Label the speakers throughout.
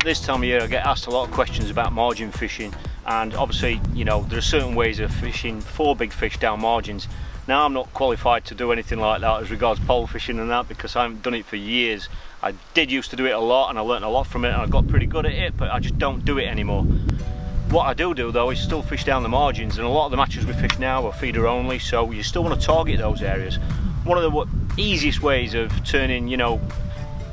Speaker 1: this time of year I get asked a lot of questions about margin fishing, and obviously, you know, there are certain ways of fishing for big fish down margins. Now I'm not qualified to do anything like that as regards pole fishing and that, because I haven't done it for years. I did used to do it a lot and I learned a lot from it and I got pretty good at it, but I just don't do it anymore. What I do though is still fish down the margins, and a lot of the matches we fish now are feeder only, so you still want to target those areas. One of the easiest ways of turning, you know,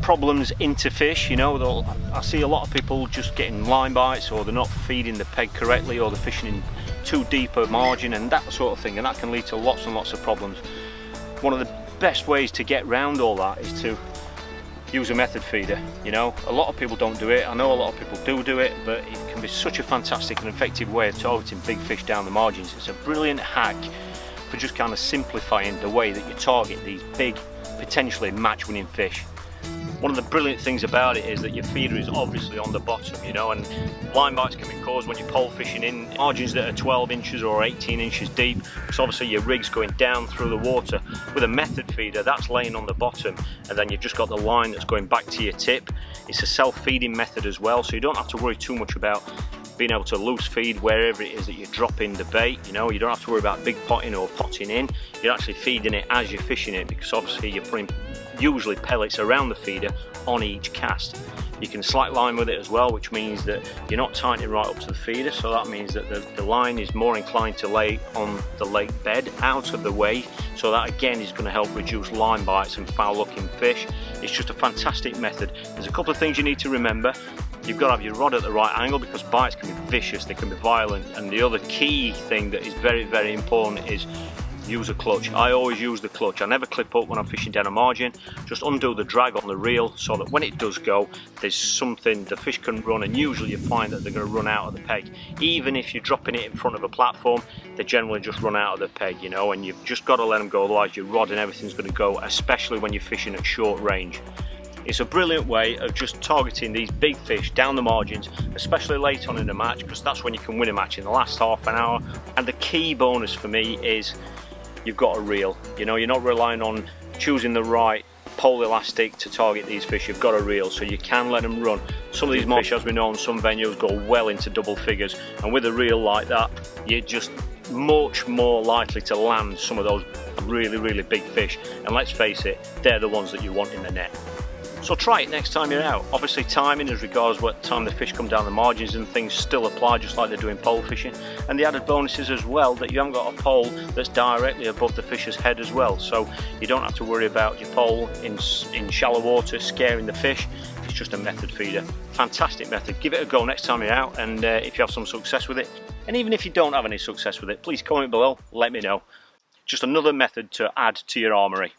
Speaker 1: problems into fish, you know, I see a lot of people just getting line bites, or they're not feeding the peg correctly, or they're fishing in too deep a margin and that sort of thing, and that can lead to lots and lots of problems. One of the best ways to get round all that is to use a method feeder. You know, a lot of people don't do it. I know a lot of people do it, but it can be such a fantastic and effective way of targeting big fish down the margins. It's a brilliant hack for just kind of simplifying the way that you target these big, potentially match-winning fish. One of the brilliant things about it is that your feeder is obviously on the bottom, you know, and line bites can be caused when you're pole fishing in margins that are 12 inches or 18 inches deep, because obviously your rig's going down through the water. With a method feeder, that's laying on the bottom, and then you've just got the line that's going back to your tip. It's a self-feeding method as well, so you don't have to worry too much about being able to loose feed wherever it is that you're dropping the bait. You know, you don't have to worry about big potting or potting in. You're actually feeding it as you're fishing it, because obviously you're putting usually pellets around the feeder on each cast. You can slack line with it as well, which means that you're not tightening right up to the feeder, so that means that the line is more inclined to lay on the lake bed out of the way, so that again is going to help reduce line bites and foul looking fish. It's just a fantastic method. There's a couple of things you need to remember. You've got to have your rod at the right angle, because bites can be vicious, they can be violent, and the other key thing that is very, very important is use a clutch. I always use the clutch. I never clip up when I'm fishing down a margin. Just undo the drag on the reel so that when it does go, there's something the fish can run, and usually you find that they're going to run out of the peg. Even if you're dropping it in front of a platform, they generally just run out of the peg, you know, and you've just got to let them go, otherwise your rod and everything's going to go, especially when you're fishing at short range. It's a brilliant way of just targeting these big fish down the margins, especially late on in the match, because that's when you can win a match, in the last half an hour. And the key bonus for me is you've got a reel. You know, you're not relying on choosing the right pole elastic to target these fish. You've got a reel, so you can let them run. Some of these fish, as we know, on some venues go well into double figures, and with a reel like that, you're just much more likely to land some of those really, really big fish. And let's face it, they're the ones that you want in the net. So try it next time you're out. Obviously timing as regards what time the fish come down the margins and things still apply, just like they're doing pole fishing. And the added bonus is as well that you haven't got a pole that's directly above the fish's head as well. So you don't have to worry about your pole in shallow water scaring the fish. It's just a method feeder. Fantastic method. Give it a go next time you're out, and if you have some success with it. And even if you don't have any success with it, please comment below, let me know. Just another method to add to your armoury.